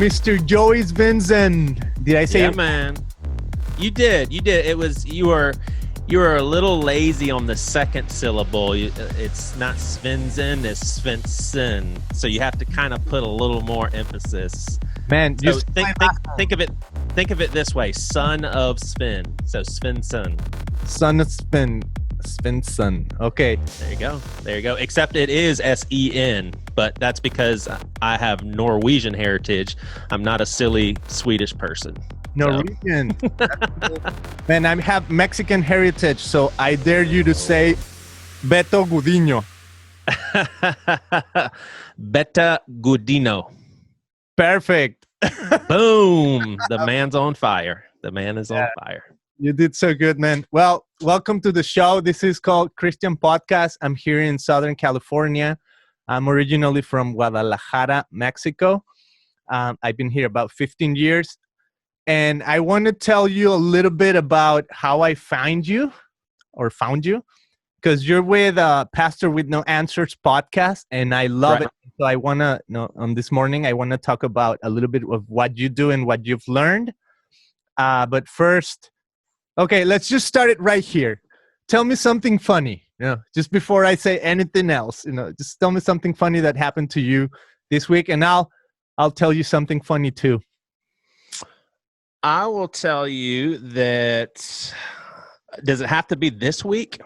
Mr. Joey Svensson. Did I say Yeah, it? man. You did. It was you were a little lazy on the second syllable. It's not Svensson, it's Svensson. So you have to kind of put a little more emphasis. Man, So think of it this way: son of Sven. So Svensson. son of Svensson. Okay. There you go. Except it is Sen, but that's because I have Norwegian heritage. I'm not a silly Swedish person. Norwegian. Man, I have Mexican heritage, so I dare you to say Beto Gudino. Beta Gudino. Perfect. Boom. The man's on fire. The man is on fire. You did so good, man. Well, welcome to the show. This is called Christian Podcast. I'm here in Southern California. I'm originally from Guadalajara, Mexico. I've been here about 15 years. And I want to tell you a little bit about how I found you, because you're with Pastor with No Answers podcast, and I love it. So I want to, on this morning, I want to talk about a little bit of what you do and what you've learned. But first, okay, let's just start it right here. Tell me something funny, just before I say anything else. Just tell me something funny that happened to you this week, and I'll tell you something funny too. I will tell you that. Does it have to be this week?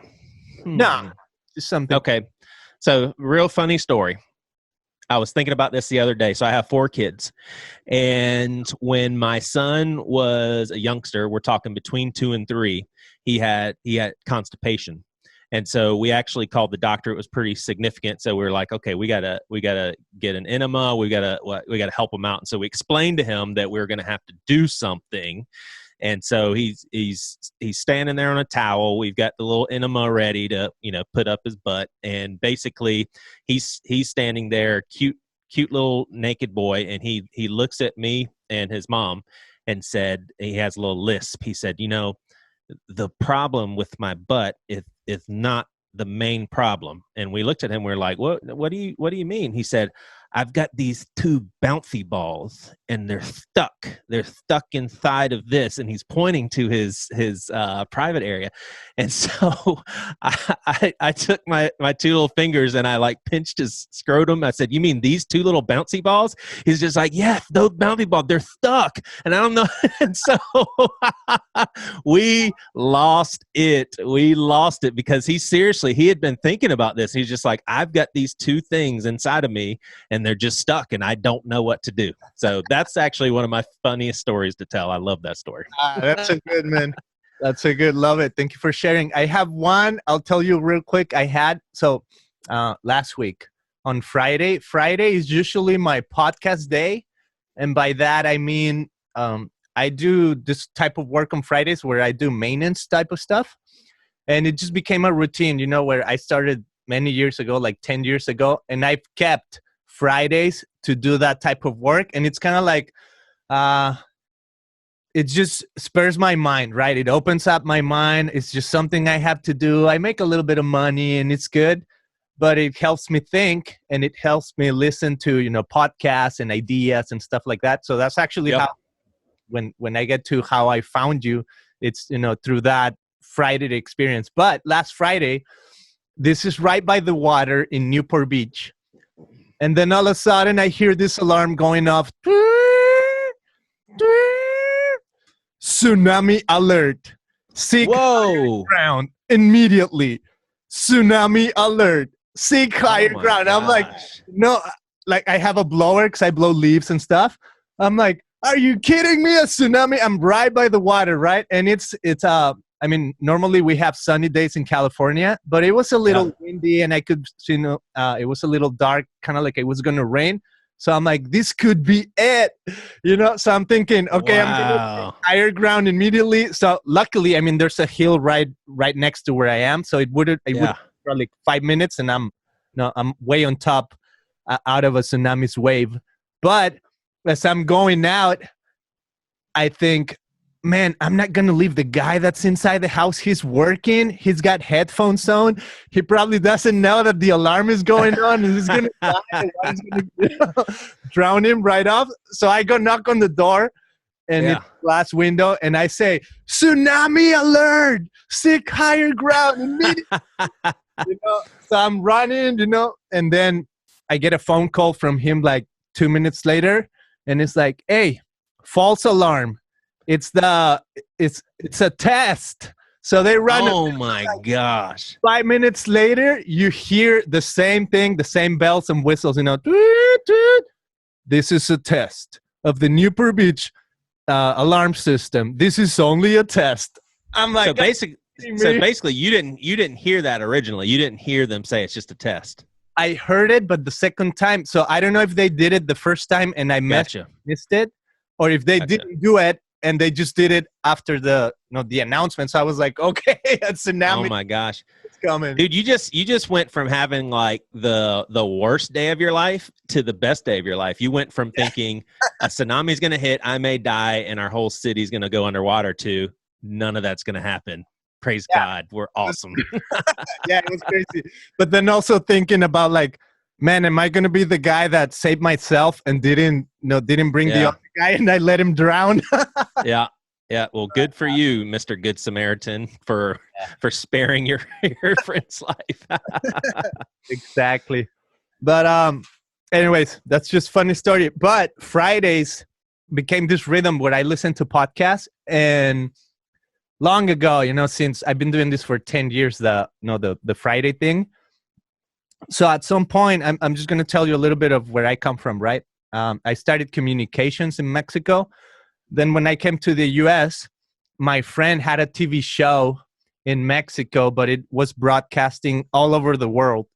No, just something. Okay. So, real funny story. I was thinking about this the other day. So I have 4 kids. And when my son was a youngster, we're talking between 2 and 3, he had constipation. And so we actually called the doctor. It was pretty significant. So we were like, okay, we gotta get an enema. We gotta help him out. And so we explained to him that we were going to have to do something. And so he's standing there on a towel. We've got the little enema ready to, put up his butt. And basically he's standing there, cute little naked boy. And he looks at me and his mom and said, he has a little lisp. He said, the problem with my butt is not the main problem. And we looked at him. We were like, what do you mean? He said, I've got these 2 bouncy balls and they're stuck inside of this. And he's pointing to his private area. And so I took my 2 little fingers and I pinched his scrotum. I said, you mean these 2 little bouncy balls? He's just like, yeah, those bouncy balls, they're stuck. And I don't know. And so we lost it. Because he had been thinking about this. He's just like, I've got these 2 things inside of me and they're just stuck and I don't know what to do. So that's actually one of my funniest stories to tell. I love that story. That's a good, man. That's a good. Love it. Thank you for sharing. I have one. I'll tell you real quick. Last week on Friday is usually my podcast day. And by that, I mean, I do this type of work on Fridays where I do maintenance type of stuff. And it just became a routine, where I started many years ago, like 10 years ago. And I've kept Fridays to do that type of work. And it's kind of like, it just spurs my mind, right? It opens up my mind. It's just something I have to do. I make a little bit of money and it's good, but it helps me think and it helps me listen to, podcasts and ideas and stuff like that. So that's actually how, when I get to how I found you, it's, through that Friday experience. But last Friday, this is right by the water in Newport Beach. And then all of a sudden I hear this alarm going off. Tsunami alert. Seek higher ground immediately. Tsunami alert. Seek higher ground. Gosh. I'm like, no, I have a blower because I blow leaves and stuff. I'm like, are you kidding me? A tsunami? I'm right by the water, right? And it's normally we have sunny days in California, but it was a little windy and I could, it was a little dark, kind of like it was going to rain. So I'm like, this could be it, So I'm thinking, okay, I'm going to higher ground immediately. So luckily, there's a hill right next to where I am. So it would for like 5 minutes and I'm way on top out of a tsunami's wave. But as I'm going out, I think, man, I'm not going to leave the guy that's inside the house. He's working. He's got headphones on. He probably doesn't know that the alarm is going on and he's going to die. The water's gonna drown him right off. So I go knock on the door and it's glass window and I say, tsunami alert, seek higher ground immediately. So I'm running, and then I get a phone call from him like 2 minutes later. And it's like, hey, false alarm. It's a test. So they run. Oh my gosh. 5 minutes later, you hear the same thing, the same bells and whistles, toot, toot. This is a test of the Newport Beach alarm system. This is only a test. I'm like, so basically you didn't hear that originally. You didn't hear them say it's just a test. I heard it, but the second time, so I don't know if they did it the first time and I missed it, or if they didn't do it and they just did it after the announcement. So I was like, okay, that's tsunami. Oh my gosh, it's coming, dude! You just went from having like the worst day of your life to the best day of your life. You went from thinking a tsunami's going to hit, I may die, and our whole city's going to go underwater to none of that's going to happen. Praise God, we're awesome. Yeah, it was crazy. But then also thinking about like, man, am I going to be the guy that saved myself and didn't bring the other guy and I let him drown? Yeah. Well, good for you, Mr. Good Samaritan, for sparing your friend's life. Exactly. But anyways, that's just funny story. But Fridays became this rhythm where I listen to podcasts, and long ago, since I've been doing this for 10 years, the Friday thing. So at some point, I'm just going to tell you a little bit of where I come from, right? I started communications in Mexico. Then when I came to the US, my friend had a TV show in Mexico, but it was broadcasting all over the world.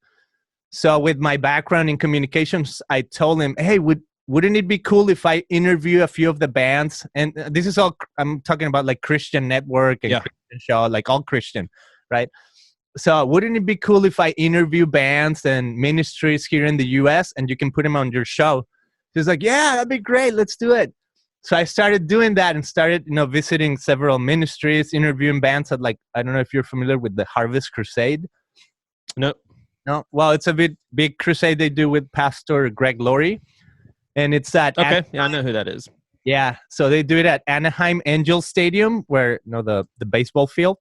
So with my background in communications, I told him, hey, wouldn't it be cool if I interview a few of the bands? And this is all, I'm talking about like Christian Network and Christian Show, like all Christian, right? So wouldn't it be cool if I interview bands and ministries here in the US and you can put them on your show? He's like, yeah, that'd be great. Let's do it. So I started doing that and started, visiting several ministries, interviewing bands at like, I don't know if you're familiar with the Harvest Crusade. No. Well, it's a big crusade they do with Pastor Greg Laurie. And it's at Anaheim. Yeah, I know who that is. Yeah, so they do it at Anaheim Angels Stadium, where the baseball field,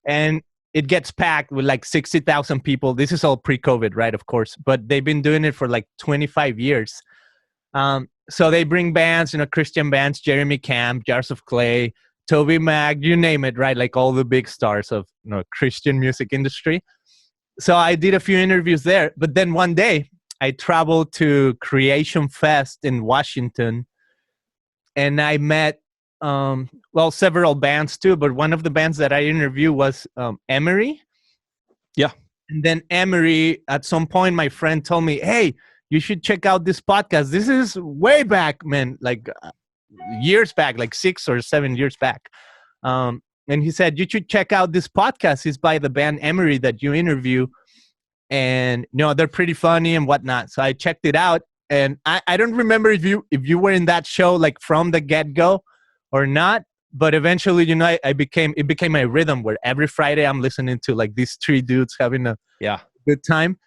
and it gets packed with like 60,000 people. This is all pre-COVID, right? Of course, but they've been doing it for like 25 years. So they bring bands, Christian bands, Jeremy Camp, Jars of Clay, Toby Mac, you name it, right? Like all the big stars of Christian music industry. So I did a few interviews there, but then one day I traveled to Creation Fest in Washington, and I met, several bands too, but one of the bands that I interviewed was Emery. Yeah. And then Emery, at some point, my friend told me, hey, you should check out this podcast. This is way back, man, like years back, like 6 or 7 years back. And he said, you should check out this podcast. It's by the band Emery that you interview. And they're pretty funny and whatnot. So I checked it out, and I don't remember if you were in that show like from the get-go or not. But eventually, it became a rhythm where every Friday I'm listening to like these three dudes having a good time.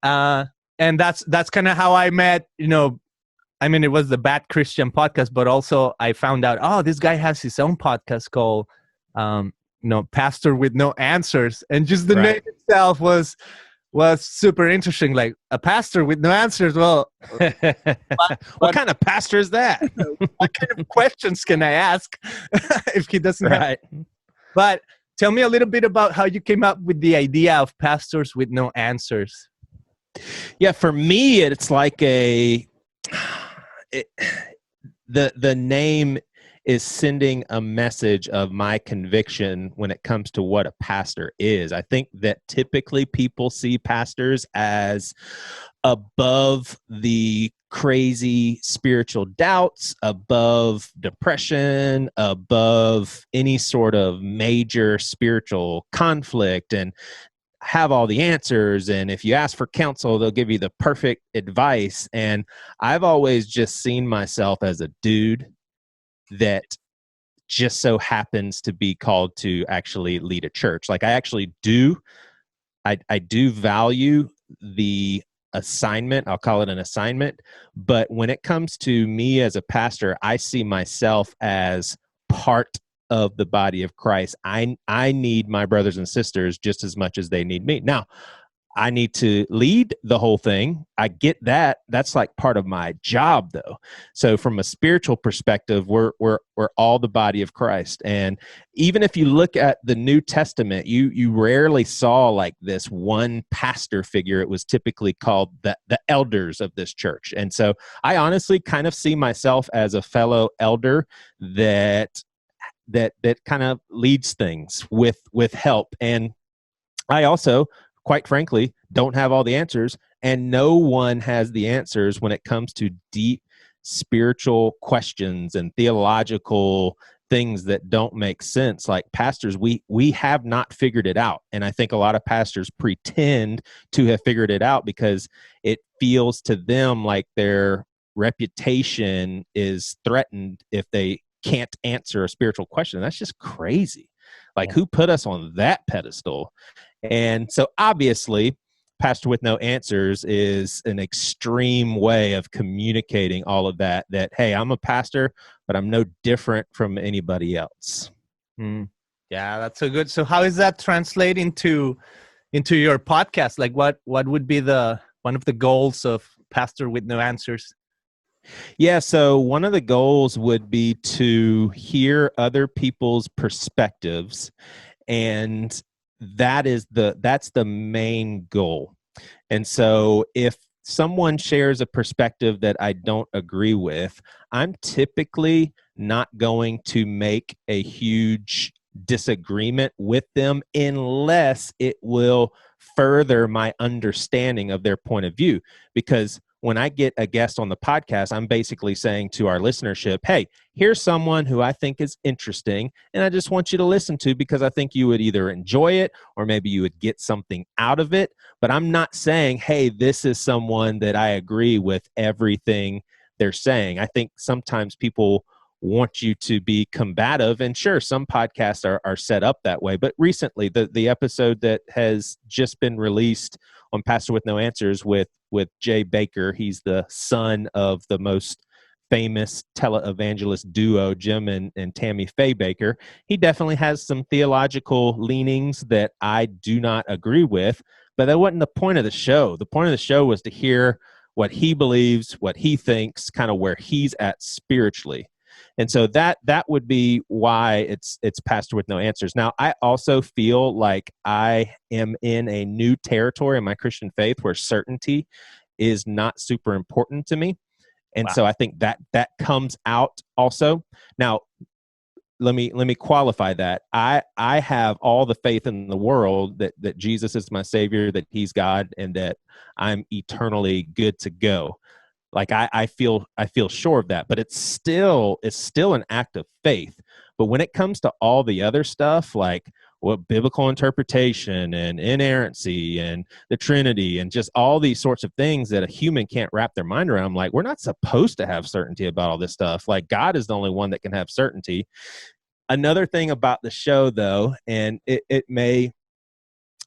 And that's kind of how I met. It was the Bad Christian podcast, but also I found out, this guy has his own podcast called Pastor with No Answers, and just the name itself was super interesting. Like a pastor with no answers. Well, what kind of pastor is that? What kind of questions can I ask if he doesn't have? But tell me a little bit about how you came up with the idea of Pastors with No Answers. Yeah, for me, it's like the name is sending a message of my conviction when it comes to what a pastor is. I think that typically people see pastors as above the crazy spiritual doubts, above depression, above any sort of major spiritual conflict, and have all the answers. And if you ask for counsel, they'll give you the perfect advice. And I've always just seen myself as a dude that just so happens to be called to actually lead a church. Like I actually do, I do value the assignment. I'll call it an assignment. But when it comes to me as a pastor, I see myself as part of the body of Christ. I need my brothers and sisters just as much as they need me. Now, I need to lead the whole thing. I get that. That's like part of my job, though. So from a spiritual perspective, we're all the body of Christ. And even if you look at the New Testament, you rarely saw like this one pastor figure. It was typically called the elders of this church. And so I honestly kind of see myself as a fellow elder that kind of leads things with help. And I also, quite frankly, don't have all the answers, and no one has the answers when it comes to deep spiritual questions and theological things that don't make sense. Like pastors, we have not figured it out. And I think a lot of pastors pretend to have figured it out because it feels to them like their reputation is threatened if they can't answer a spiritual question. That's just crazy. Like, who put us on that pedestal? And so obviously, Pastor with No Answers is an extreme way of communicating all of that, hey, I'm a pastor, but I'm no different from anybody else. Yeah, that's so good. So how is that translate into your podcast? Like what would be one of the goals of Pastor with No Answers? Yeah, so one of the goals would be to hear other people's perspectives, and that's the main goal. And so if someone shares a perspective that I don't agree with, I'm typically not going to make a huge disagreement with them unless it will further my understanding of their point of view. Because when I get a guest on the podcast, I'm basically saying to our listenership, hey, here's someone who I think is interesting, and I just want you to listen to because I think you would either enjoy it or maybe you would get something out of it. But I'm not saying, hey, this is someone that I agree with everything they're saying. I think sometimes people want you to be combative, and sure, some podcasts are set up that way. But recently, the episode that has just been released on Pastor with No Answers with Jay Baker, he's the son of the most famous televangelist duo, Jim and Tammy Faye Baker. He definitely has some theological leanings that I do not agree with, but that wasn't the point of the show. The point of the show was to hear what he believes, what he thinks, kind of where he's at spiritually. And so that would be why it's Pastor with No Answers. Now, I also feel like I am in a new territory in my Christian faith where certainty is not super important to me. And wow. So I think that comes out also. Now, let me qualify that. I have all the faith in the world that Jesus is my Savior, that He's God, and that I'm eternally good to go. Like I feel sure of that, but it's still an act of faith. But when it comes to all the other stuff, like what biblical interpretation and inerrancy and the Trinity and just all these sorts of things that a human can't wrap their mind around, I'm like, we're not supposed to have certainty about all this stuff. Like God is the only one that can have certainty. Another thing about the show, though, and it may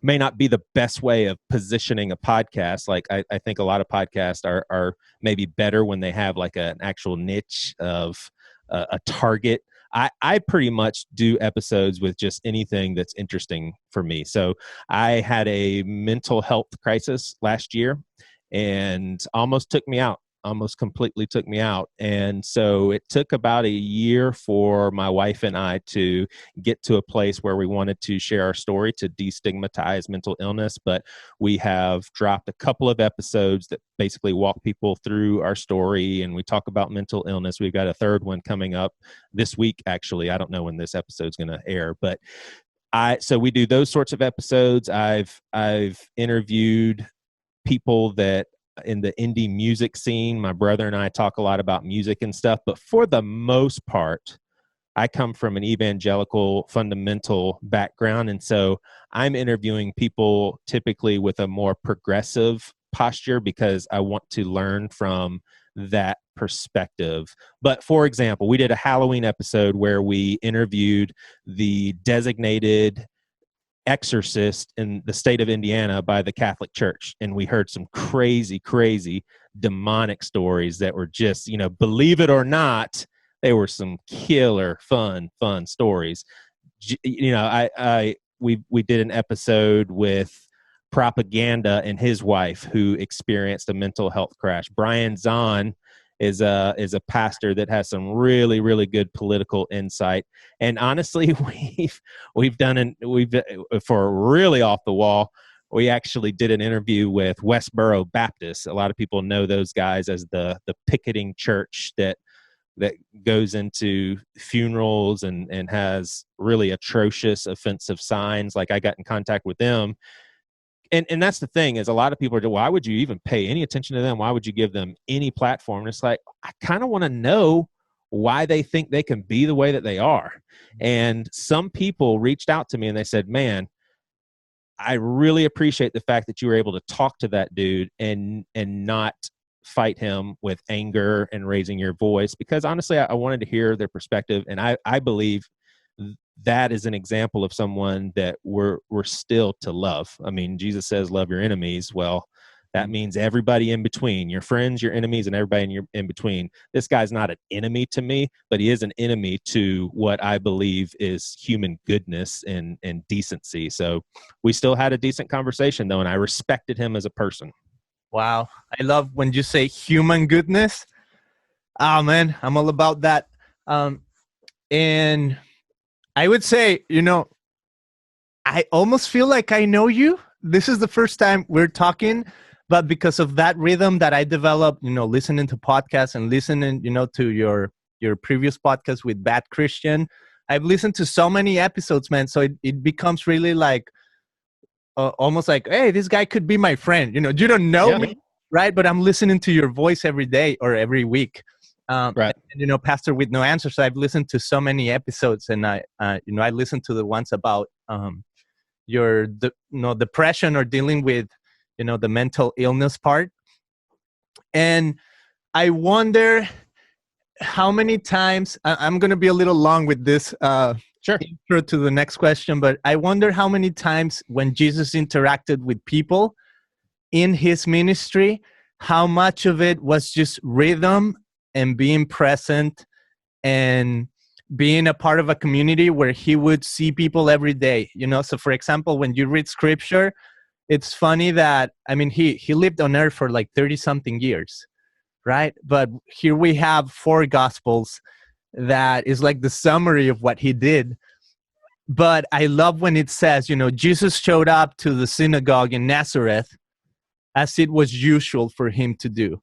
not be the best way of positioning a podcast. Like I think a lot of podcasts are maybe better when they have like an actual niche of a target. I pretty much do episodes with just anything that's interesting for me. So I had a mental health crisis last year and almost completely took me out. And so it took about a year for my wife and I to get to a place where we wanted to share our story to destigmatize mental illness. But we have dropped a couple of episodes that basically walk people through our story, and we talk about mental illness. We've got a third one coming up this week, actually. I don't know when this episode's going to air, but so we do those sorts of episodes. I've interviewed people that in the indie music scene. My brother and I talk a lot about music and stuff, but for the most part, I come from an evangelical fundamental background. And so I'm interviewing people typically with a more progressive posture because I want to learn from that perspective. But for example, we did a Halloween episode where we interviewed the designated exorcist in the state of Indiana by the Catholic Church. And we heard some crazy demonic stories that were just, believe it or not, they were some killer fun stories. We did an episode with Propaganda and his wife who experienced a mental health crash. Brian Zahn is a pastor that has some really good political insight. And honestly, we've for really off the wall. We actually did an interview with Westboro Baptist. A lot of people know those guys as the picketing church that goes into funerals and has really atrocious offensive signs. Like, I got in contact with them. And that's the thing, is a lot of people are, why would you even pay any attention to them? Why would you give them any platform? And it's like, I kind of want to know why they think they can be the way that they are. And some people reached out to me and they said, man, I really appreciate the fact that you were able to talk to that dude and not fight him with anger and raising your voice, because honestly, I wanted to hear their perspective. And I believe that is an example of someone that we're still to love. I mean, Jesus says, love your enemies. Well, that means everybody in between, your friends, your enemies, and everybody in between. This guy's not an enemy to me, but he is an enemy to what I believe is human goodness and decency. So we still had a decent conversation, though, and I respected him as a person. Wow. I love when you say human goodness. Oh, man, I'm all about that. And I would say, I almost feel like I know you. This is the first time we're talking, but because of that rhythm that I developed, listening to podcasts and listening, to your previous podcast with Bad Christian, I've listened to so many episodes, man. So it becomes really like, almost like, hey, this guy could be my friend. You don't know me, right? But I'm listening to your voice every day or every week. Right. And, Pastor with No Answers, I've listened to so many episodes, and I listened to the ones about your depression or dealing with, the mental illness part. And I wonder how many times, I'm going to be a little long with this Sure. intro to the next question, but I wonder how many times when Jesus interacted with people in his ministry, how much of it was just rhythm and being present and being a part of a community where he would see people every day. So for example, when you read scripture, it's funny that, he lived on earth for like 30 something years, right? But here we have 4 gospels that is like the summary of what he did. But I love when it says, Jesus showed up to the synagogue in Nazareth as it was usual for him to do.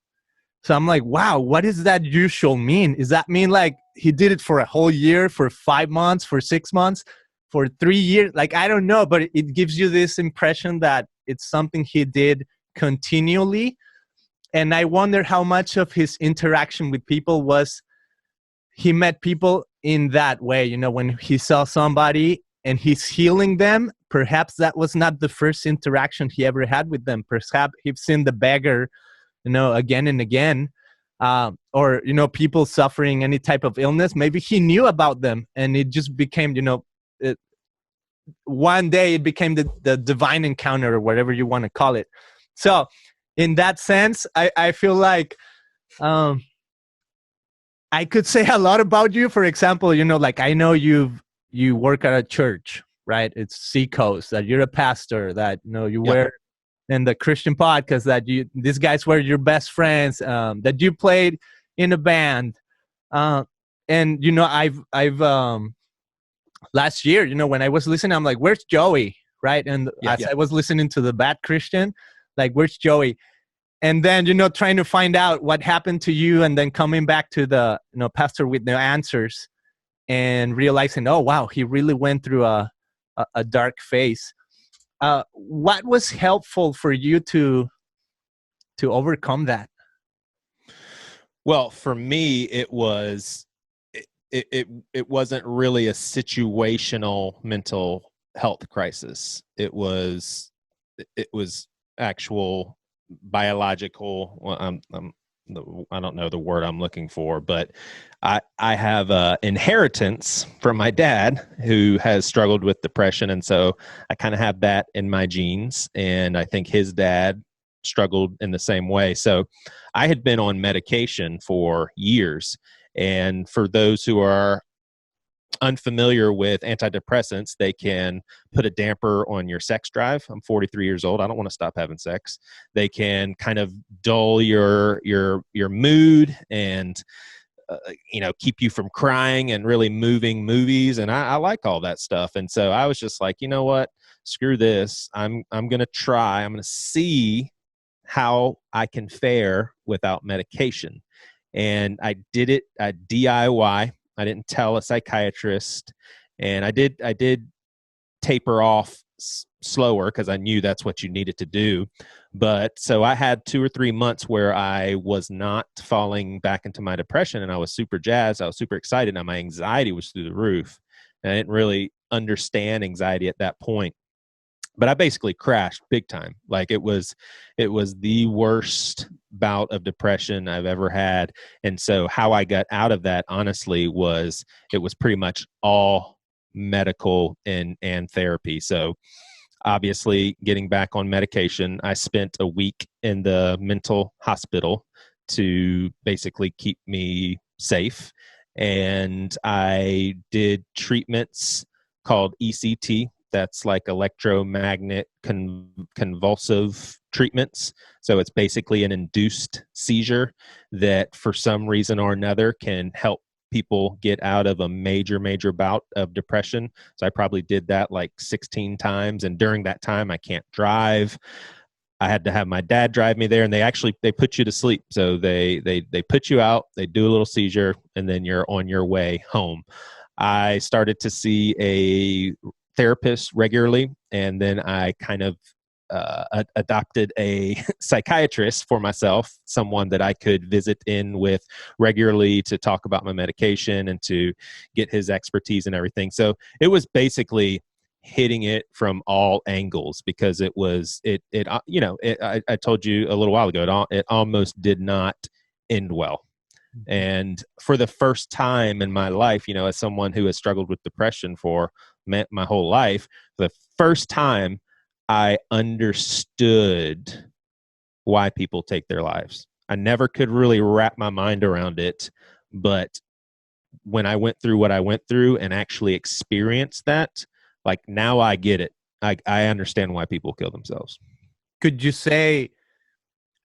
So I'm like, wow, what does that usual mean? Does that mean like he did it for a whole year, for 5 months, for 6 months, for 3 years? Like, I don't know, but it gives you this impression that it's something he did continually. And I wonder how much of his interaction with people was he met people in that way. When he saw somebody and he's healing them, perhaps that was not the first interaction he ever had with them. Perhaps he's seen the beggar, again and again, or, people suffering any type of illness. Maybe he knew about them and it just became, one day it became the divine encounter or whatever you want to call it. So in that sense, I feel like I could say a lot about you. For example, like I know you work at a church, right? It's Seacoast, that you're a pastor, that, you wear in the Christian podcast, that these guys were your best friends, that you played in a band. And, I've last year, when I was listening, I'm like, where's Joey? Right. And I was listening to the Bad Christian, like, where's Joey? And then, trying to find out what happened to you, and then coming back to the, Pastor with No Answers, and realizing, oh, wow, he really went through a dark phase. What was helpful for you to overcome that? Well, for me, it was it wasn't really a situational mental health crisis. It was actual biological. Well, I'm I don't know the word I'm looking for, but I have inheritance from my dad who has struggled with depression. And so I kind of have that in my genes. And I think his dad struggled in the same way. So I had been on medication for years. And for those who are unfamiliar with antidepressants, they can put a damper on your sex drive. I'm 43 years old. I don't want to stop having sex. They can kind of dull your mood and keep you from crying and really moving movies. And I like all that stuff. And so I was just like, you know what? Screw this. I'm going to try. I'm going to see how I can fare without medication. And I did it at DIY. I didn't tell a psychiatrist, and I did taper off slower because I knew that's what you needed to do. But so I had 2 or 3 months where I was not falling back into my depression, and I was super jazzed. I was super excited, and my anxiety was through the roof. And I didn't really understand anxiety at that point. But I basically crashed big time. Like it was the worst bout of depression I've ever had. And so how I got out of that, honestly, it was pretty much all medical and therapy. So obviously getting back on medication, I spent a week in the mental hospital to basically keep me safe. And I did treatments called ECT. That's like electromagnet convulsive treatments. So it's basically an induced seizure that for some reason or another can help people get out of a major bout of depression. So I probably did that like 16 times. And during that time, I can't drive. I had to have my dad drive me there, and they put you to sleep. So they put you out, they do a little seizure, and then you're on your way home. I started to see a therapist regularly, and then I kind of adopted a psychiatrist for myself, someone that I could visit in with regularly to talk about my medication and to get his expertise and everything. So it was basically hitting it from all angles, because I told you a little while ago, it almost did not end well. And for the first time in my life, as someone who has struggled with depression for my whole life, the first time I understood why people take their lives. I never could really wrap my mind around it, but when I went through what I went through and actually experienced that, like now I get it. I understand why people kill themselves. Could you say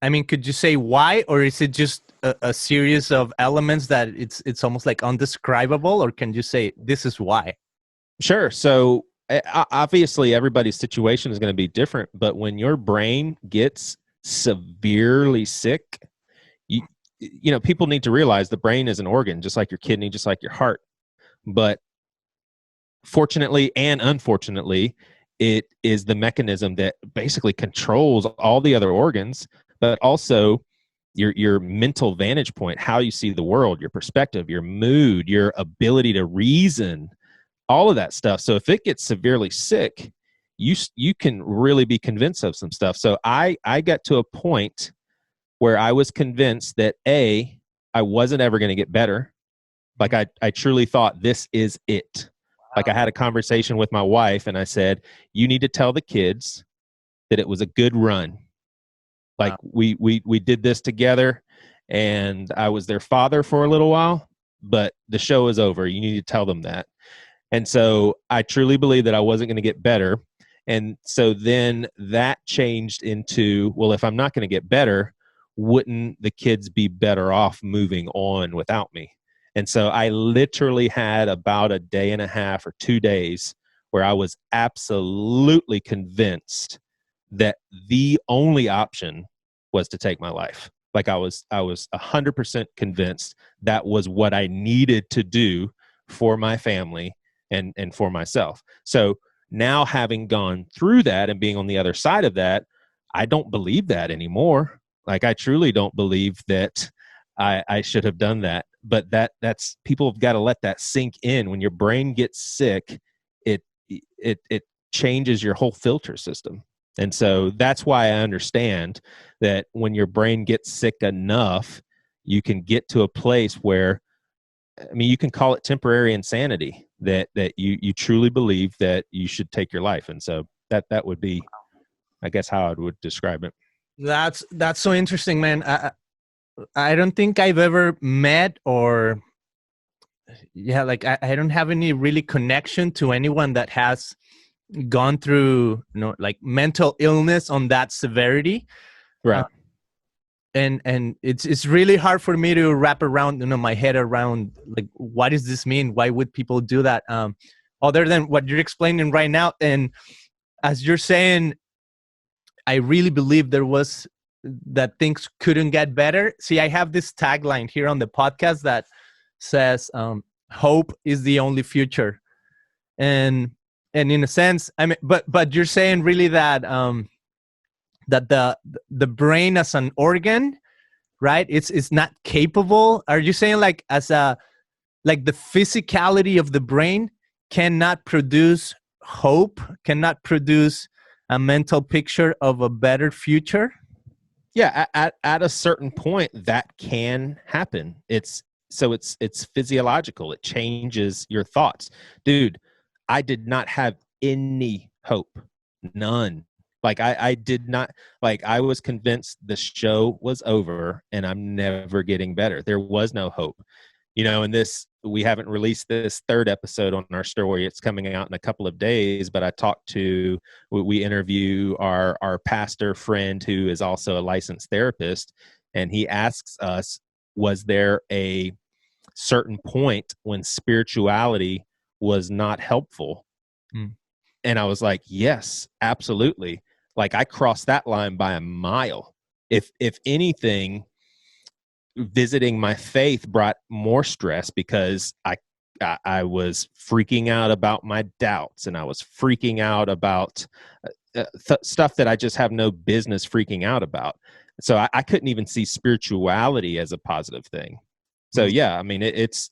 why, or is it just a series of elements that it's almost like undescribable, or can you say this is why? Sure. So obviously everybody's situation is going to be different, but when your brain gets severely sick, people need to realize the brain is an organ, just like your kidney, just like your heart. But fortunately and unfortunately, it is the mechanism that basically controls all the other organs, but also your mental vantage point, how you see the world, your perspective, your mood, your ability to reason, all of that stuff. So if it gets severely sick, you can really be convinced of some stuff. So I got to a point where I was convinced that I wasn't ever going to get better. Like I truly thought this is it. Like I had a conversation with my wife and I said, you need to tell the kids that it was a good run. Like we did this together, and I was their father for a little while, but the show is over. You need to tell them that. And so I truly believe that I wasn't going to get better. And so then that changed into, well, if I'm not going to get better, wouldn't the kids be better off moving on without me? And so I literally had about a day and a half or 2 days where I was absolutely convinced that the only option was to take my life. Like I was 100% convinced that was what I needed to do for my family and for myself. So now, having gone through that and being on the other side of that, I don't believe that anymore. Like I truly don't believe that I should have done that. But that's people have got to let that sink in. When your brain gets sick, it changes your whole filter system. And so that's why I understand that when your brain gets sick enough, you can get to a place where, I mean, you can call it temporary insanity, that you truly believe that you should take your life. And so that would be, I guess, how I would describe it. That's so interesting, man. I don't think I've ever met or like I don't have any really connection to anyone that has gone through, like mental illness on that severity. Right. And it's really hard for me to wrap around, my head around, like, what does this mean? Why would people do that? Other than what you're explaining right now. And as you're saying, I really believe that things couldn't get better. See, I have this tagline here on the podcast that says, hope is the only future. And in a sense, I mean, but you're saying really that, that the brain as an organ, right? It's not capable. Are you saying like the physicality of the brain cannot produce hope, cannot produce a mental picture of a better future? Yeah, at a certain point that can happen. It's physiological. It changes your thoughts. Dude, I did not have any hope. None. Like I did not, like, I was convinced the show was over and I'm never getting better. There was no hope. And we haven't released this third episode on our story. It's coming out in a couple of days, but we interview our pastor friend who is also a licensed therapist. And he asks us, was there a certain point when spirituality was not helpful? And I was like, yes, absolutely. Like, I crossed that line by a mile. If anything, visiting my faith brought more stress, because I was freaking out about my doubts, and I was freaking out about stuff that I just have no business freaking out about. So I couldn't even see spirituality as a positive thing. So yeah, I mean, it's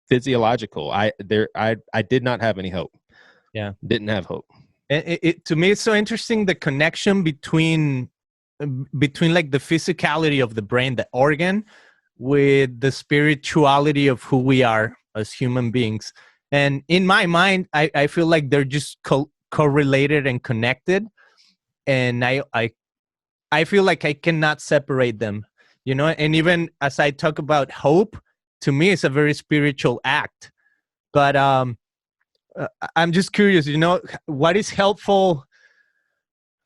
physiological. I did not have any hope. Yeah, didn't have hope. To me, it's so interesting, the connection between like the physicality of the brain, the organ, with the spirituality of who we are as human beings. And in my mind, I feel like they're just correlated and connected. And I feel like I cannot separate them, and even as I talk about hope, to me, it's a very spiritual act. But I'm just curious, what is helpful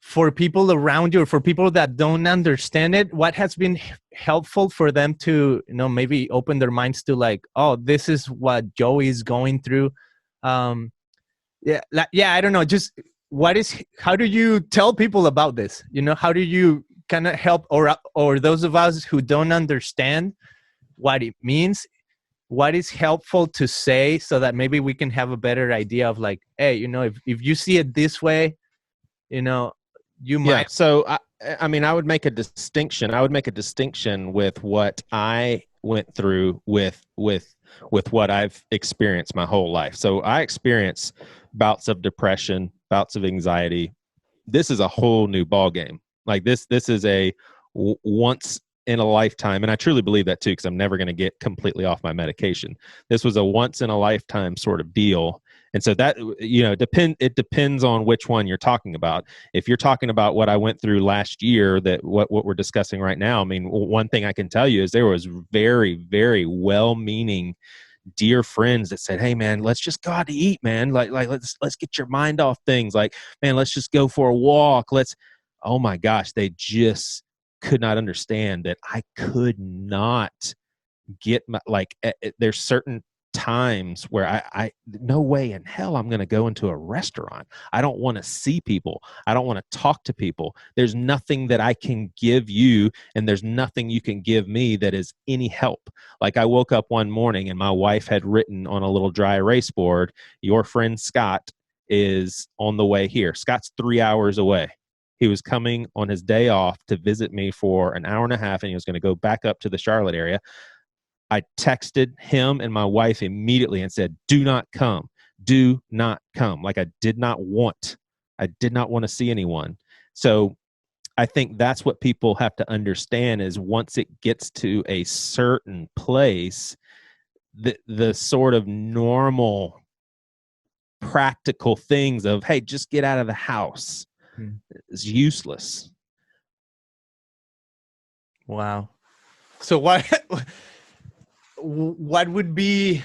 for people around you, or for people that don't understand it? What has been helpful for them to, maybe open their minds to, like, oh, this is what Joey is going through? Yeah, I don't know. Just how do you tell people about this? How do you kind of help, or those of us who don't understand what it means, what is helpful to say, so that maybe we can have a better idea of, like, hey, if you see it this way, you might. Yeah. So I mean, I would make a distinction. With what I went through with what I've experienced my whole life. So I experienced bouts of depression, bouts of anxiety. This is a whole new ball game. Like this is a once in a lifetime, and I truly believe that too, because I'm never going to get completely off my medication. This was a once in a lifetime sort of deal. And so that, it depends on which one you're talking about. If you're talking about what I went through last year, that what we're discussing right now, I mean, one thing I can tell you is there was very, very well-meaning, dear friends that said, hey man, let's just go out to eat, man. Like let's get your mind off things. Like, man, let's just go for a walk. Oh my gosh, they just could not understand that I could not get there's certain times where I no way in hell I'm going to go into a restaurant. I don't want to see people. I don't want to talk to people. There's nothing that I can give you, and there's nothing you can give me that is any help. Like, I woke up one morning and my wife had written on a little dry erase board, your friend Scott is on the way here. Scott's 3 hours away. He was coming on his day off to visit me for an hour and a half, and he was going to go back up to the Charlotte area. I texted him and my wife immediately and said, do not come. Do not come. Like, I did not want to see anyone. So I think that's what people have to understand is once it gets to a certain place, the sort of normal practical things of, hey, just get out of the house is useless. Wow. So what would be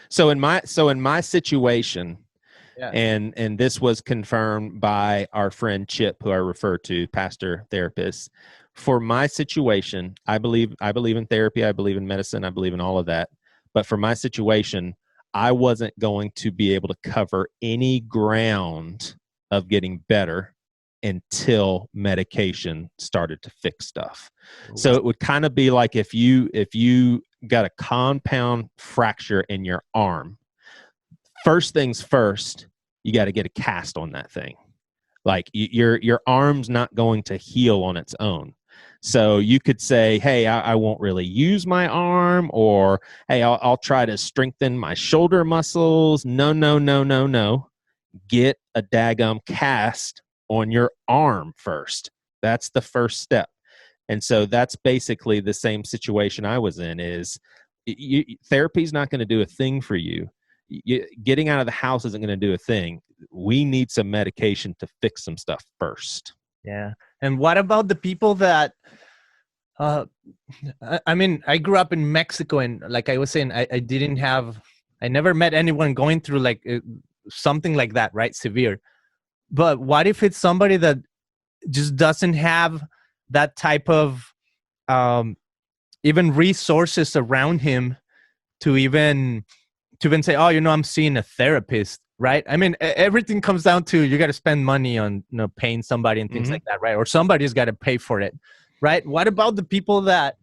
so in my situation, yeah. and this was confirmed by our friend Chip, who I refer to, pastor therapist. For my situation, I believe in therapy, I believe in medicine, I believe in all of that. But for my situation, I wasn't going to be able to cover any ground of getting better until medication started to fix stuff. So it would kind of be like if you got a compound fracture in your arm, first things first, you got to get a cast on that thing. Like your arm's not going to heal on its own. So you could say, hey, I won't really use my arm, or hey, I'll try to strengthen my shoulder muscles. No. Get a daggum cast on your arm first. That's the first step. And so that's basically the same situation I was in is therapy's not going to do a thing for you. Getting out of the house isn't going to do a thing. We need some medication to fix some stuff first. Yeah. And what about the people that, I mean, I grew up in Mexico, and like I was saying, I never met anyone going through like something like that, right? Severe. But what if it's somebody that just doesn't have that type of even resources around him to even say, oh, I'm seeing a therapist, right? I mean, everything comes down to you got to spend money on paying somebody and things like that, right? Or somebody's got to pay for it, right? What about the people that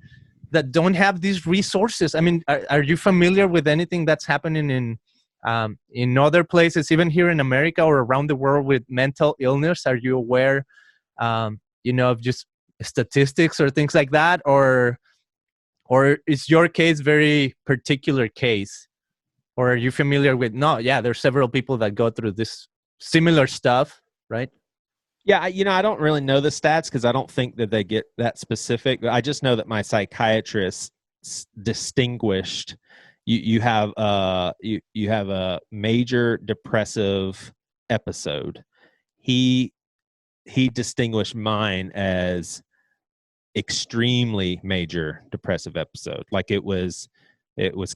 don't have these resources? I mean, are you familiar with anything that's happening in other places, even here in America or around the world with mental illness? Are you aware, of just statistics or things like that, or is your case very particular case? Or are you familiar with, no, yeah, there's several people that go through this similar stuff, right? Yeah, I don't really know the stats because I don't think that they get that specific. I just know that my psychiatrist distinguished you have a major depressive episode. He distinguished mine as extremely major depressive episode. Like it was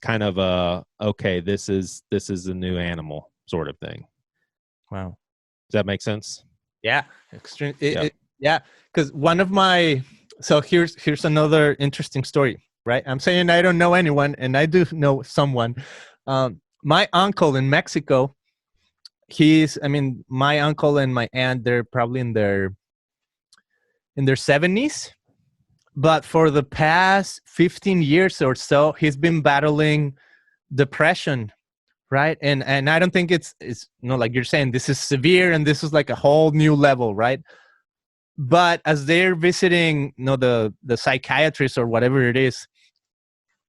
kind of a, okay, this is a new animal sort of thing. Wow. Does that make sense? Yeah. Extreme. Yeah. Because one of my, so here's another interesting story, right? I'm saying I don't know anyone, and I do know someone. My uncle in Mexico, my uncle and my aunt, they're probably in their 70s. But for the past 15 years or so, he's been battling depression, right? And I don't think it's like you're saying, this is severe and this is like a whole new level, right? But as they're visiting, the psychiatrist or whatever it is,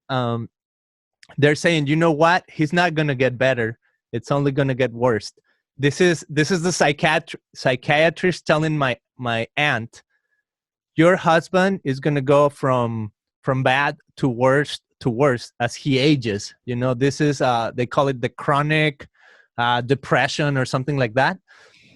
they're saying, you know what? He's not gonna get better. It's only gonna get worse. This is the psychiatrist telling my aunt, your husband is going to go from bad to worse as he ages. This is they call it the chronic depression or something like that.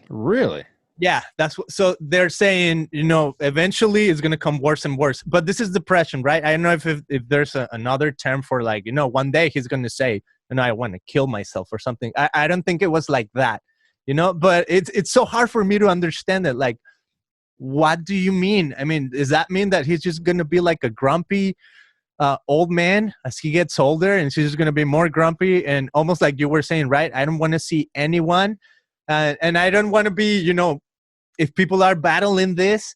Really? Yeah, so they're saying, eventually it's going to come worse and worse. But this is depression, right? I don't know if there's another term for, like, one day he's going to say, I want to kill myself or something. I don't think it was like that, but it's so hard for me to understand it. Like, what do you mean? I mean, does that mean that he's just going to be like a grumpy old man as he gets older, and he's just going to be more grumpy and almost like you were saying, right? I don't want to see anyone. And I don't want to be, if people are battling this,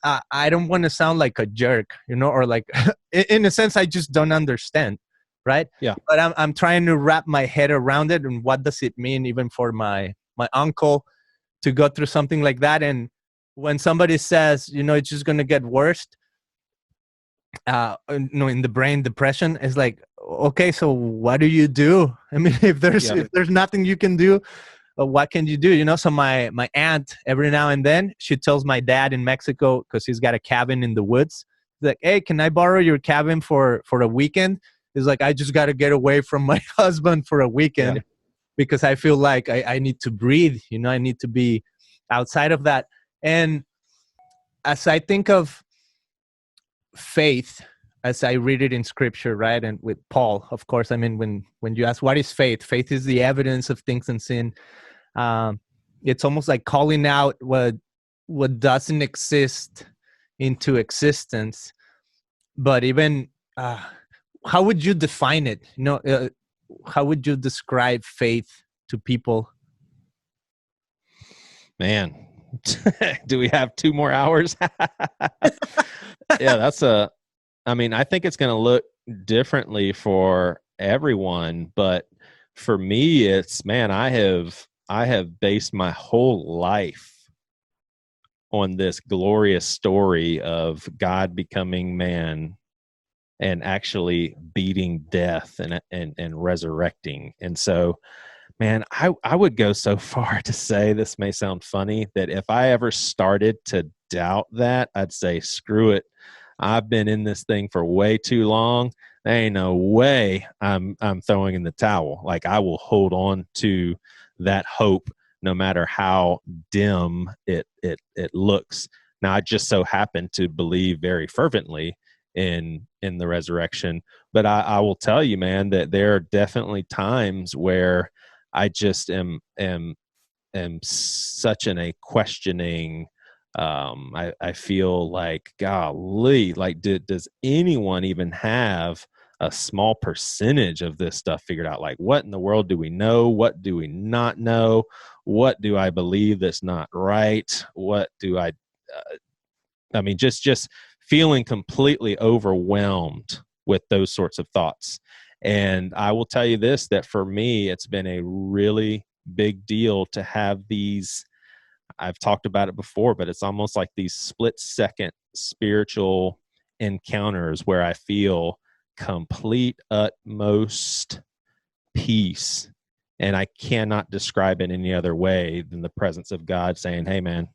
I don't want to sound like a jerk, or like, in a sense, I just don't understand, right? Yeah. But I'm trying to wrap my head around it, and what does it mean even for my uncle to go through something like that. And when somebody says, it's just going to get worse, in the brain depression, it's like, okay, so what do you do? I mean, if there's nothing you can do, but what can you do? So my aunt, every now and then, she tells my dad in Mexico, because he's got a cabin in the woods. He's like, hey, can I borrow your cabin for a weekend? He's like, I just got to get away from my husband for a weekend, because I feel like I need to breathe. I need to be outside of that. And as I think of faith, as I read it in scripture, right? And with Paul, of course, I mean, when you ask, what is faith? Faith is the evidence of things unseen. It's almost like calling out what doesn't exist into existence. But even, how would you define it? How would you describe faith to people? Man, do we have 2 more hours? Yeah, I think it's going to look differently for everyone, but for me, it's, man, I have based my whole life on this glorious story of God becoming man and actually beating death and resurrecting. And so, man, I would go so far to say, this may sound funny, that if I ever started to doubt that, I'd say, screw it. I've been in this thing for way too long. There ain't no way I'm throwing in the towel. Like, I will hold on to that hope no matter how dim it looks. Now, I just so happen to believe very fervently in the resurrection, but I will tell you, man, that there are definitely times where I just am such in a questioning. I feel like, golly, like, does anyone even have a small percentage of this stuff figured out? Like, what in the world do we know? What do we not know? What do I believe that's not right? What do I mean, just feeling completely overwhelmed with those sorts of thoughts. And I will tell you this, that for me, it's been a really big deal to have these. I've talked about it before, but it's almost like these split-second spiritual encounters where I feel complete, utmost peace. And I cannot describe it any other way than the presence of God saying, hey, man,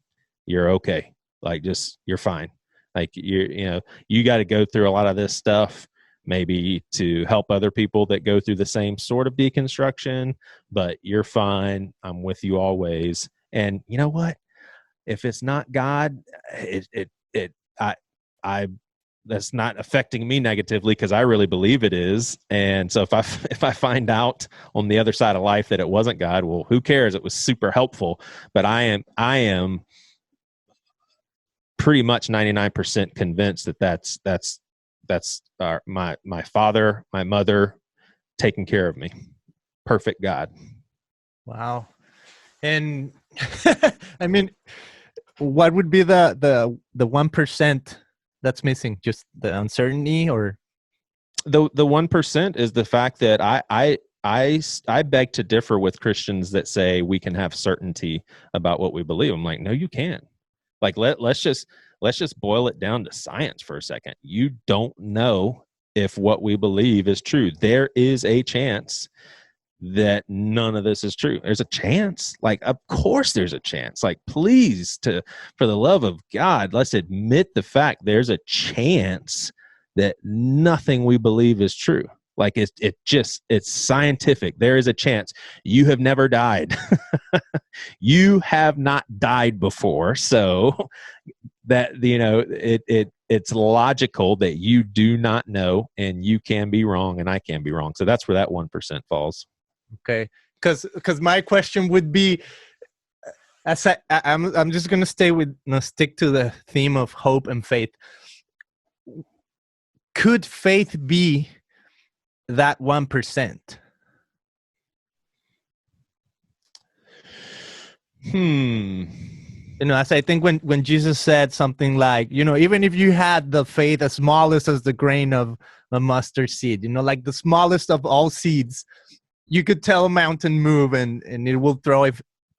you're okay. Like, just, you're fine. Like, you got to go through a lot of this stuff, maybe to help other people that go through the same sort of deconstruction, but you're fine. I'm with you always. And you know what? If it's not God, I that's not affecting me negatively, because I really believe it is. And so if I find out on the other side of life that it wasn't God, well, who cares? It was super helpful. But I am pretty much 99% convinced that that's my father, my mother taking care of me. Perfect God. Wow. And I mean, what would be the 1% that's missing? Just the uncertainty, or the 1% is the fact that I beg to differ with Christians that say we can have certainty about what we believe. I'm like, no, you can't. Like, let's just boil it down to science for a second. You don't know if what we believe is true. There is a chance that none of this is true. There's a chance. Like, of course there's a chance. Like, please, for the love of God, let's admit the fact there's a chance that nothing we believe is true. Like, it's scientific. There is a chance. You have never died. You have not died before. So that, it's logical that you do not know, and you can be wrong and I can be wrong. So that's where that 1% falls. Okay. Because my question would be, I'm just going to stick to the theme of hope and faith. Could faith be that 1%? As I think when Jesus said something like, even if you had the faith as smallest as the grain of a mustard seed, like the smallest of all seeds, you could tell a mountain move and it will throw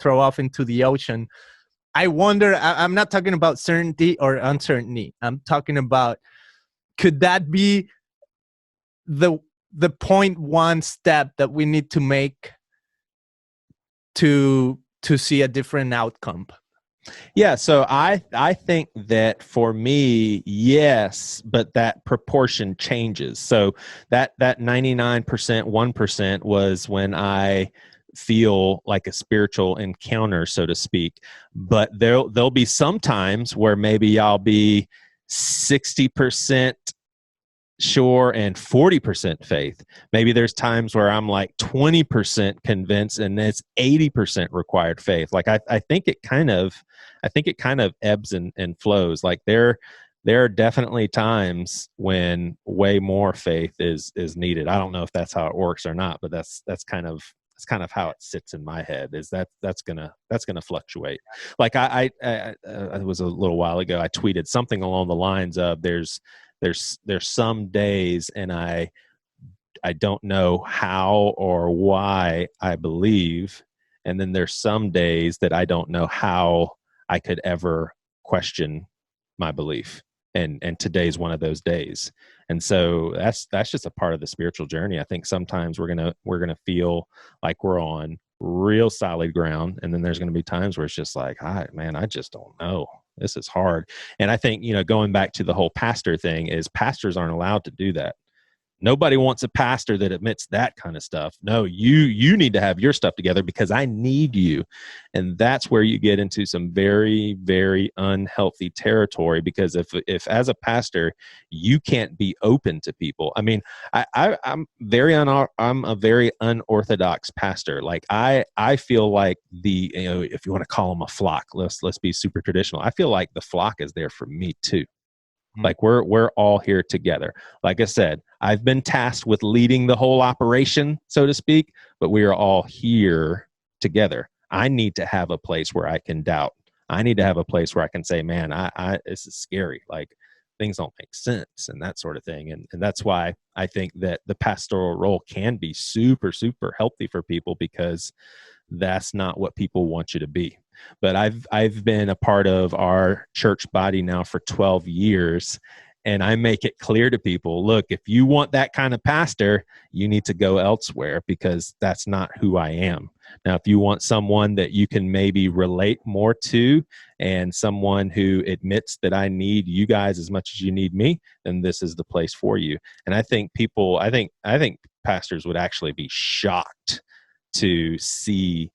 off into the ocean. I wonder, I'm not talking about certainty or uncertainty. I'm talking about, could that be the 0.1 step that we need to make to see a different outcome? Yeah, so I think that for me, yes, but that proportion changes. So that 99%, 1% was when I feel like a spiritual encounter, so to speak. But there'll be some times where maybe I'll be 60% sure and 40% faith. Maybe there's times where I'm like 20% convinced and it's 80% required faith. Like I think it kind of ebbs and flows. Like there are definitely times when way more faith is needed. I don't know if that's how it works or not, but that's kind of how it sits in my head. Is that's gonna fluctuate. Like I it was a little while ago, I tweeted something along the lines of there's some days and I don't know how or why I believe, and then there's some days that I don't know how I could ever question my belief, and today's one of those days. And so that's just a part of the spiritual journey. I think sometimes we're gonna feel like we're on real solid ground, and then there's gonna be times where it's just like, I just don't know. This is hard. And I think, going back to the whole pastor thing, is pastors aren't allowed to do that. Nobody wants a pastor that admits that kind of stuff. No, you need to have your stuff together because I need you. And that's where you get into some very, very unhealthy territory, because if as a pastor you can't be open to people. I mean, I'm a very unorthodox pastor. Like I feel like if you want to call them a flock, let's be super traditional. I feel like the flock is there for me too. Like we're all here together. Like I said, I've been tasked with leading the whole operation, so to speak, but we are all here together. I need to have a place where I can doubt. I need to have a place where I can say, man, this is scary. Like things don't make sense and that sort of thing. And that's why I think that the pastoral role can be super, super healthy for people, because that's not what people want you to be. But I've been a part of our church body now for 12 years, and I make it clear to people, look, if you want that kind of pastor, you need to go elsewhere, because that's not who I am. Now, if you want someone that you can maybe relate more to, and someone who admits that I need you guys as much as you need me, then this is the place for you. And I think I think pastors would actually be shocked to see,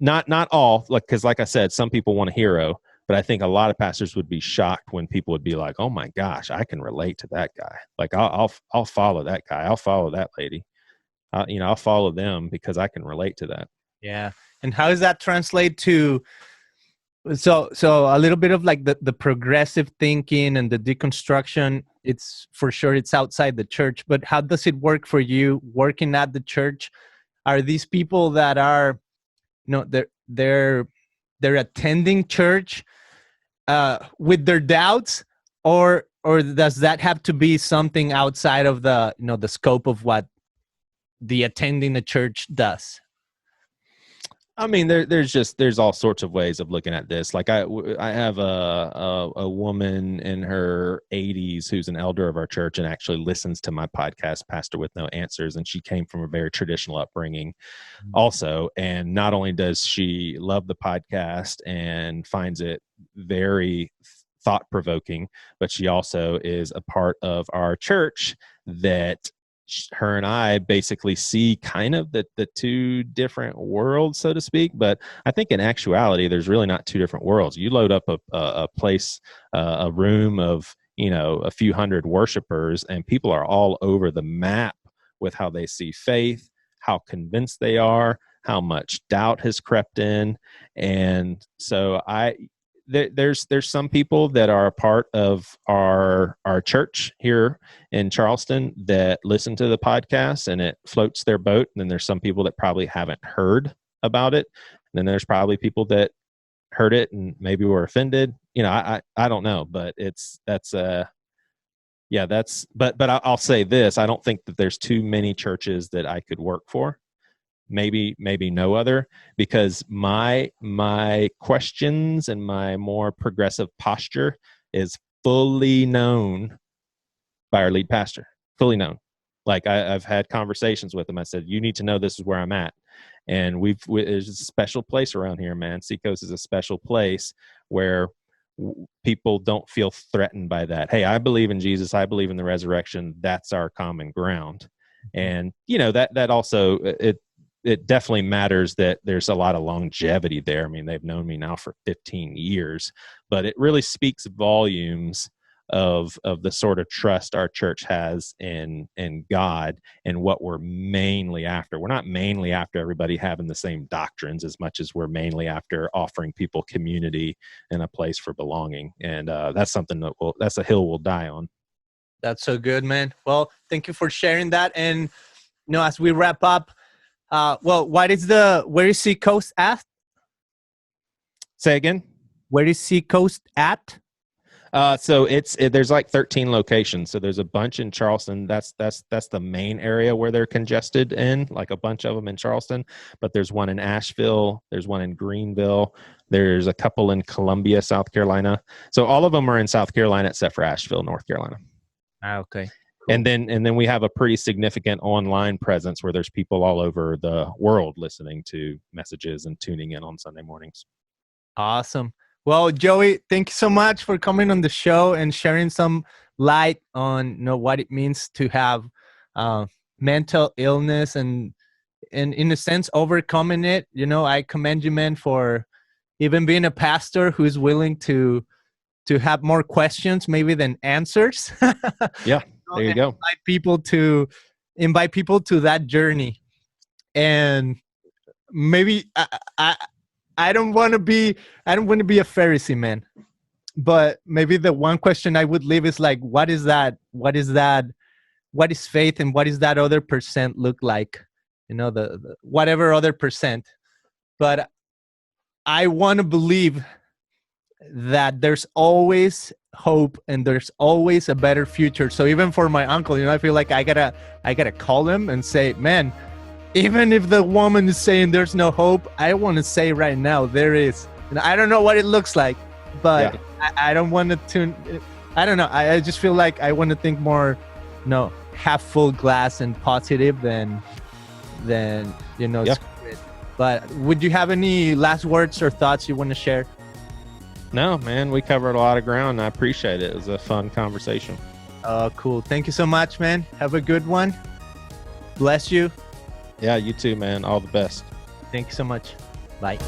not all, because like I said, some people want a hero, but I think a lot of pastors would be shocked when people would be like, oh my gosh, I can relate to that guy. Like I'll follow that guy. I'll follow that lady. I'll follow them because I can relate to that. Yeah. And how does that translate to, so a little bit of like the progressive thinking and the deconstruction? It's for sure it's outside the church, but how does it work for you working at the church? Are these people that are, they're attending church with their doubts, or does that have to be something outside of the the scope of what the attending the church does? I mean, there's all sorts of ways of looking at this. Like I have a woman in her 80s who's an elder of our church and actually listens to my podcast, Pastor with No Answers, and she came from a very traditional upbringing also. And not only does she love the podcast and finds it very thought-provoking, but she also is a part of our church that her and I basically see kind of the two different worlds, so to speak. But I think in actuality, there's really not two different worlds. You load up a place, a room of, a few hundred worshipers, and people are all over the map with how they see faith, how convinced they are, how much doubt has crept in. And so there's some people that are a part of our church here in Charleston that listen to the podcast and it floats their boat. And then there's some people that probably haven't heard about it. And then there's probably people that heard it and maybe were offended. I don't know, but but I'll say this. I don't think that there's too many churches that I could work for. Maybe no other, because my questions and my more progressive posture is fully known by our lead pastor, fully known. Like I've had conversations with them. I said, you need to know this is where I'm at. And there's a special place around here, man. Seacoast is a special place where people don't feel threatened by that. Hey, I believe in Jesus. I believe in the resurrection. That's our common ground. And, you know, that also, it definitely matters that there's a lot of longevity there. I mean, they've known me now for 15 years, but it really speaks volumes of the sort of trust our church has in God and what we're mainly after. We're not mainly after everybody having the same doctrines as much as we're mainly after offering people community and a place for belonging. And that's something that's a hill we'll die on. That's so good, man. Well, thank you for sharing that. And, you know, as we wrap up, where is Seacoast at? Say again? Where is Seacoast at? So there's like 13 locations. So there's a bunch in Charleston. That's the main area where they're congested in, like a bunch of them in Charleston. But there's one in Asheville. There's one in Greenville. There's a couple in Columbia, South Carolina. So all of them are in South Carolina except for Asheville, North Carolina. Okay. Cool. And then we have a pretty significant online presence where there's people all over the world listening to messages and tuning in on Sunday mornings. Awesome. Well, Joey, thank you so much for coming on the show and sharing some light on, you know, what it means to have mental illness and in a sense overcoming it. You know, I commend you, man, for even being a pastor who's willing to have more questions maybe than answers. Yeah, there you go. Invite people to that journey. And maybe I don't want to be a Pharisee, man. But maybe the one question I would leave is like, what is that? What is faith, and what is that other percent look like? You know, the whatever other percent. But I want to believe that there's always hope and there's always a better future. So even for my uncle, you know, I feel like I gotta call him and say, man, even if the woman is saying there's no hope, I want to say right now there is. And I don't know what it looks like, but yeah. I don't want to I don't know. I just feel like I want to think more, you know, half full glass and positive than you know. Yeah. But would you have any last words or thoughts you want to share? No, man, we covered a lot of ground. I appreciate it. It was a fun conversation. Cool. Thank you so much, man. Have a good one. Bless you. Yeah, you too, man. All the best. Thank you so much. Bye.